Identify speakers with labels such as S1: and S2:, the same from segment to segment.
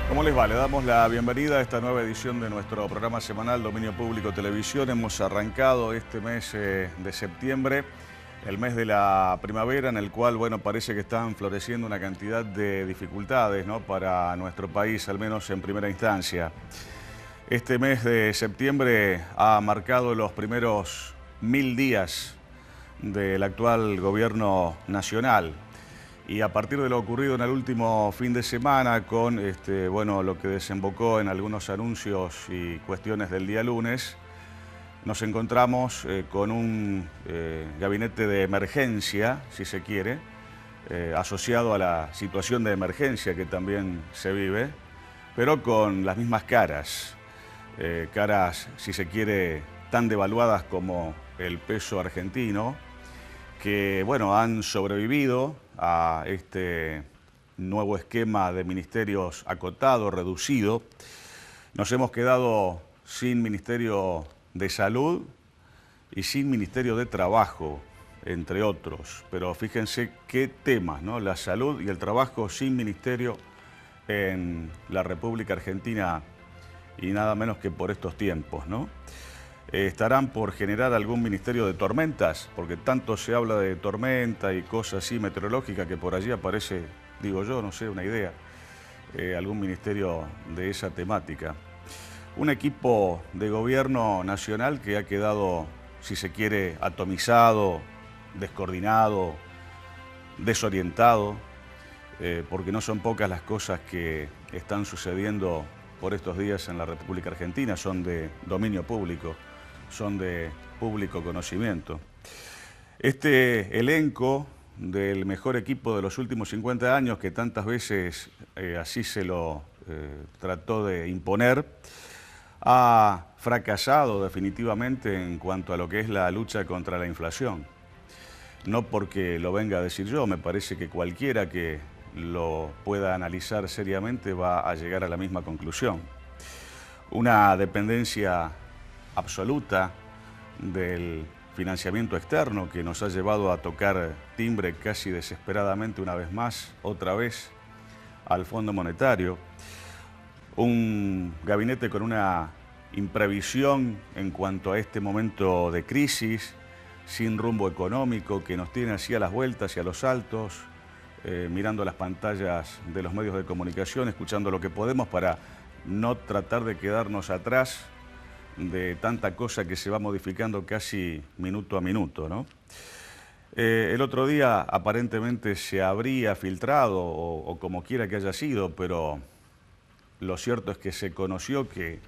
S1: ¿Cómo les va? Le damos la bienvenida a esta nueva edición de nuestro programa semanal Dominio Público Televisión. Hemos arrancado este mes de septiembre, el mes de la primavera, en el cual, bueno, parece que están floreciendo una cantidad de dificultades, ¿no?, para nuestro país, al menos en primera instancia. Este mes de septiembre ha marcado los primeros 1000 días del actual gobierno nacional. Y a partir de lo ocurrido en el último fin de semana con bueno, lo que desembocó en algunos anuncios y cuestiones del día lunes, nos encontramos con un gabinete de emergencia, si se quiere, asociado a la situación de emergencia que también se vive, pero con las mismas caras, caras, si se quiere, tan devaluadas como el peso argentino, que, bueno, han sobrevivido a este nuevo esquema de ministerios acotado, reducido. Nos hemos quedado sin Ministerio de Salud y sin Ministerio de Trabajo, entre otros. Pero fíjense qué temas, ¿no? La salud y el trabajo sin ministerio en la República Argentina, y nada menos que por estos tiempos, ¿no? Estarán por generar algún ministerio de tormentas, porque tanto se habla de tormenta y cosas así meteorológicas que por allí aparece, digo yo, no sé, una idea, algún ministerio de esa temática. Un equipo de gobierno nacional que ha quedado, si se quiere, atomizado, descoordinado, desorientado, porque no son pocas las cosas que están sucediendo por estos días en la República Argentina, son de dominio público, son de público conocimiento. Este elenco del mejor equipo de los últimos 50 años, que tantas veces así se lo trató de imponer, ha fracasado definitivamente en cuanto a lo que es la lucha contra la inflación. No porque lo venga a decir yo, me parece que cualquiera que lo pueda analizar seriamente va a llegar a la misma conclusión. Una dependencia absoluta del financiamiento externo que nos ha llevado a tocar timbre casi desesperadamente una vez más, otra vez, al Fondo Monetario. Un gabinete con una imprevisión en cuanto a este momento de crisis, sin rumbo económico, que nos tiene así a las vueltas y a los saltos, mirando las pantallas de los medios de comunicación, escuchando lo que podemos para no tratar de quedarnos atrás de tanta cosa que se va modificando casi minuto a minuto, ¿no? El otro día aparentemente se habría filtrado, o como quiera que haya sido, pero lo cierto es que se conoció que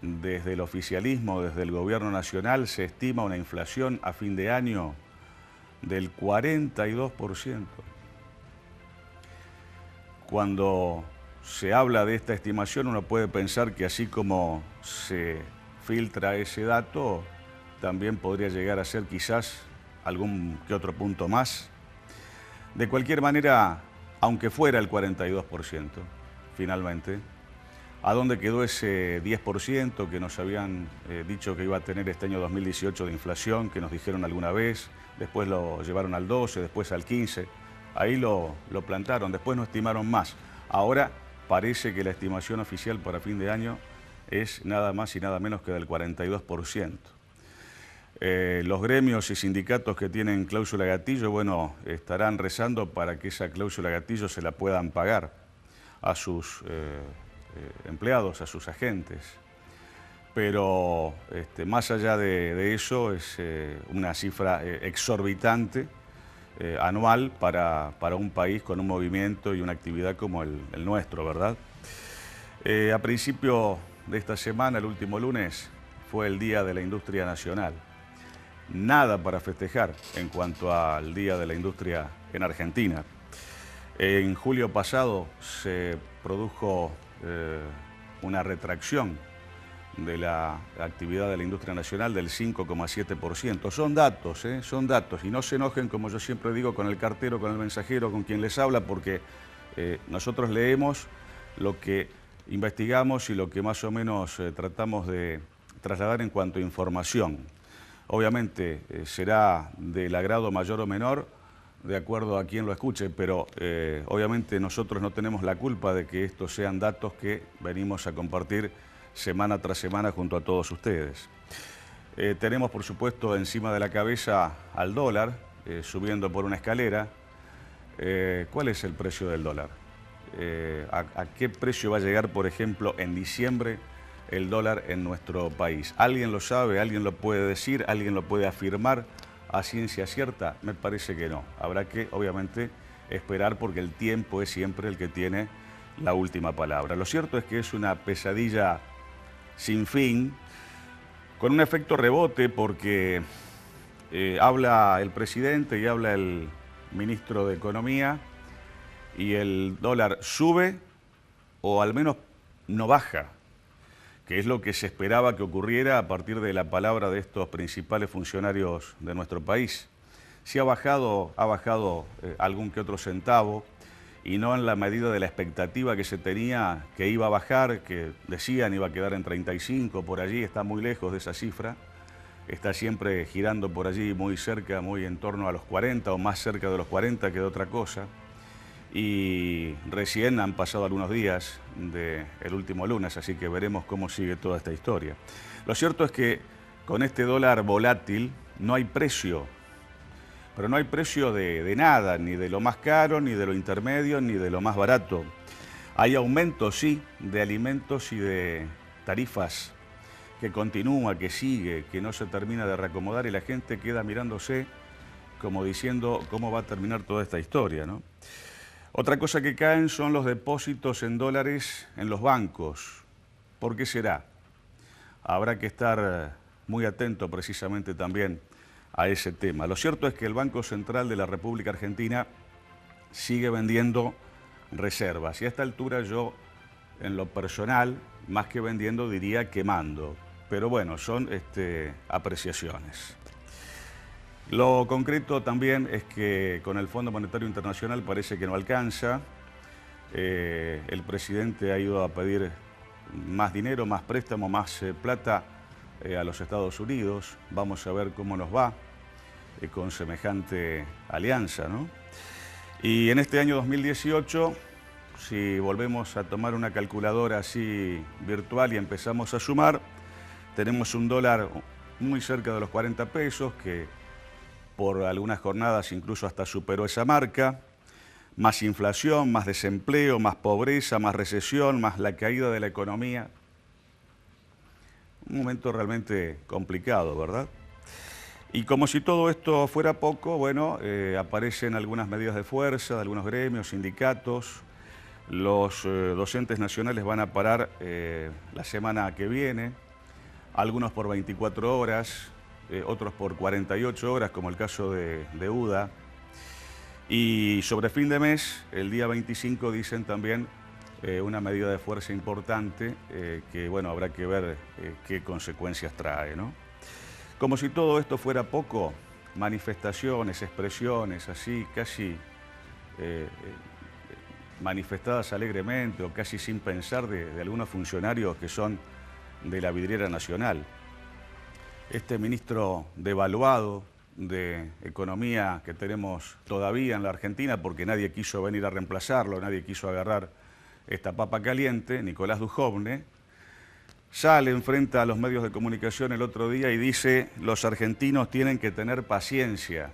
S1: desde el oficialismo, desde el gobierno nacional, se estima una inflación a fin de año del 42%. Cuando se habla de esta estimación, uno puede pensar que así como se filtra ese dato, también podría llegar a ser quizás algún que otro punto más. De cualquier manera, aunque fuera el 42%, finalmente, ¿a dónde quedó ese 10% que nos habían dicho que iba a tener este año 2018 de inflación, que nos dijeron alguna vez? Después lo llevaron al 12, después al 15. Ahí lo plantaron, después no estimaron más. Ahora parece que la estimación oficial para fin de año es nada más y nada menos que del 42%. Los gremios y sindicatos que tienen cláusula gatillo, bueno, estarán rezando para que esa cláusula gatillo se la puedan pagar a sus empleados, a sus agentes. Pero más allá de eso, es una cifra exorbitante anual para un país con un movimiento y una actividad como el nuestro, ¿verdad? A principio de esta semana, el último lunes, fue el Día de la Industria Nacional. Nada para festejar en cuanto al Día de la Industria en Argentina. En julio pasado se produjo una retracción de la actividad de la industria nacional del 5,7%. Son datos, son datos. Y no se enojen, como yo siempre digo, con el cartero, con el mensajero, con quien les habla, porque nosotros leemos lo que investigamos y lo que más o menos tratamos de trasladar en cuanto a información. Obviamente será del agrado mayor o menor de acuerdo a quien lo escuche, pero obviamente nosotros no tenemos la culpa de que estos sean datos que venimos a compartir semana tras semana junto a todos ustedes. Tenemos, por supuesto, encima de la cabeza al dólar, subiendo por una escalera. ¿Cuál es el precio del dólar? ¿A qué precio va a llegar, por ejemplo, en diciembre el dólar en nuestro país? ¿Alguien lo sabe? ¿Alguien lo puede decir? ¿Alguien lo puede afirmar a ciencia cierta? Me parece que no. Habrá que, obviamente, esperar porque el tiempo es siempre el que tiene la última palabra. Lo cierto es que es una pesadilla sin fin, con un efecto rebote porque habla el presidente y habla el ministro de Economía y el dólar sube o al menos no baja, que es lo que se esperaba que ocurriera a partir de la palabra de estos principales funcionarios de nuestro país. Sí ha bajado algún que otro centavo, y no en la medida de la expectativa que se tenía que iba a bajar, que decían iba a quedar en 35, por allí, está muy lejos de esa cifra, está siempre girando por allí muy cerca, muy en torno a los 40 o más cerca de los 40 que de otra cosa. Y recién han pasado algunos días del último lunes, así que veremos cómo sigue toda esta historia. Lo cierto es que con este dólar volátil no hay precio, pero no hay precio de nada, ni de lo más caro, ni de lo intermedio, ni de lo más barato. Hay aumento, sí, de alimentos y de tarifas que continúa, que sigue, que no se termina de reacomodar y la gente queda mirándose como diciendo cómo va a terminar toda esta historia, ¿no? Otra cosa que caen son los depósitos en dólares en los bancos. ¿Por qué será? Habrá que estar muy atento precisamente también a ese tema. Lo cierto es que el Banco Central de la República Argentina sigue vendiendo reservas. Y a esta altura yo, en lo personal, más que vendiendo, diría quemando. Pero bueno, son apreciaciones. Lo concreto también es que con el Fondo Monetario Internacional parece que no alcanza. El presidente ha ido a pedir más dinero, más préstamo, más plata a los Estados Unidos. Vamos a ver cómo nos va con semejante alianza, ¿no? Y en este año 2018, si volvemos a tomar una calculadora así virtual y empezamos a sumar, tenemos un dólar muy cerca de los 40 pesos, que por algunas jornadas incluso hasta superó esa marca, más inflación, más desempleo, más pobreza, más recesión, más la caída de la economía. Un momento realmente complicado, ¿verdad? Y como si todo esto fuera poco, bueno, aparecen algunas medidas de fuerza de algunos gremios, sindicatos. Los docentes nacionales van a parar la semana que viene, algunos por 24 horas, otros por 48 horas, como el caso de UDA. Y sobre fin de mes, el día 25, dicen también una medida de fuerza importante que, bueno, habrá que ver qué consecuencias trae, ¿no? Como si todo esto fuera poco, manifestaciones, expresiones así, casi manifestadas alegremente o casi sin pensar de algunos funcionarios que son de la vidriera nacional. Este ministro devaluado de Economía que tenemos todavía en la Argentina, porque nadie quiso venir a reemplazarlo, nadie quiso agarrar esta papa caliente, Nicolás Dujovne, sale, enfrenta a los medios de comunicación el otro día y dice: los argentinos tienen que tener paciencia.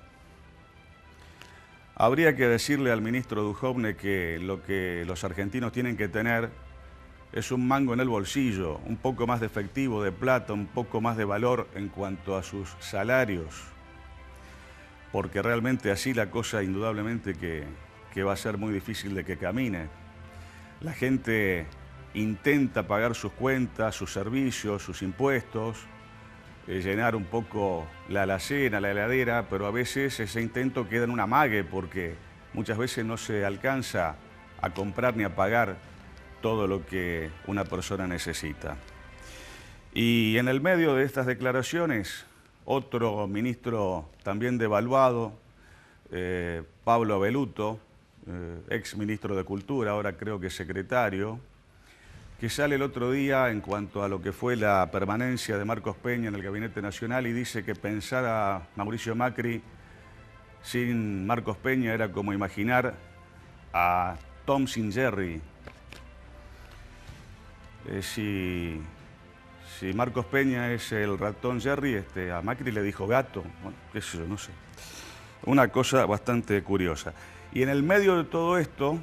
S1: Habría que decirle al ministro Dujovne que lo que los argentinos tienen que tener es un mango en el bolsillo, un poco más de efectivo, de plata, un poco más de valor en cuanto a sus salarios, porque realmente así la cosa indudablemente que va a ser muy difícil de que camine. La gente intenta pagar sus cuentas, sus servicios, sus impuestos, llenar un poco la alacena, la heladera, pero a veces ese intento queda en un amague porque muchas veces no se alcanza a comprar ni a pagar todo lo que una persona necesita. Y en el medio de estas declaraciones, otro ministro también devaluado, Pablo Belluto, ex ministro de Cultura, ahora creo que secretario, que sale el otro día en cuanto a lo que fue la permanencia de Marcos Peña en el Gabinete Nacional y dice que pensar a Mauricio Macri sin Marcos Peña era como imaginar a Tom sin Jerry. Si Marcos Peña es el ratón Jerry, a Macri le dijo gato, bueno, qué sé yo, no sé. Una cosa bastante curiosa. Y en el medio de todo esto,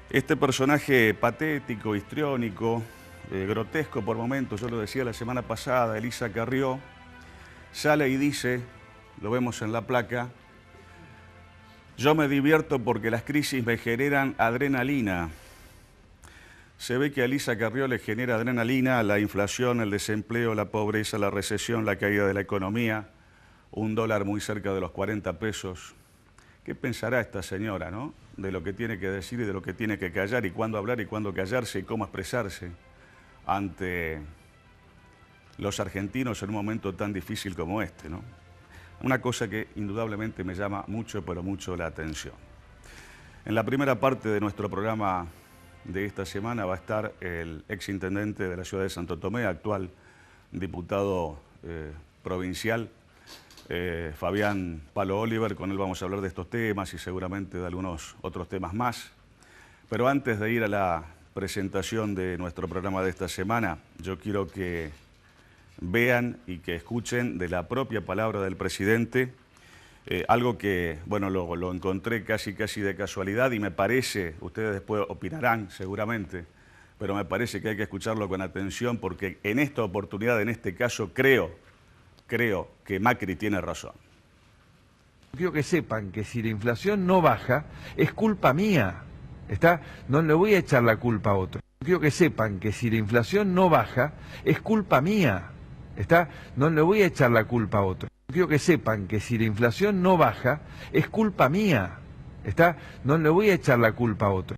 S1: este personaje patético, histriónico, grotesco por momentos, yo lo decía la semana pasada, Elisa Carrió, sale y dice, lo vemos en la placa, yo me divierto porque las crisis me generan adrenalina. Se ve que a Elisa Carrió le genera adrenalina la inflación, el desempleo, la pobreza, la recesión, la caída de la economía, un dólar muy cerca de los 40 pesos. ¿Qué pensará esta señora, no? De lo que tiene que decir y de lo que tiene que callar, y cuándo hablar y cuándo callarse, y cómo expresarse ante los argentinos en un momento tan difícil como este, ¿no? Una cosa que indudablemente me llama mucho, pero mucho la atención. En la primera parte de nuestro programa de esta semana va a estar el exintendente de la ciudad de Santo Tomé, actual diputado provincial, Fabián Palo Oliver. Con él vamos a hablar de estos temas y seguramente de algunos otros temas más. Pero antes de ir a la presentación de nuestro programa de esta semana, yo quiero que vean y que escuchen de la propia palabra del presidente algo que, bueno, lo encontré casi de casualidad y me parece, ustedes después opinarán seguramente, pero me parece que hay que escucharlo con atención porque en esta oportunidad, en este caso, creo que Macri tiene razón.
S2: Quiero que sepan que si la inflación no baja, es culpa mía. No le voy a echar la culpa a otro. Quiero que sepan que si la inflación no baja, es culpa mía. No le voy a echar la culpa a otro. Quiero que sepan que si la inflación no baja, es culpa mía. No le voy a echar la culpa a otro.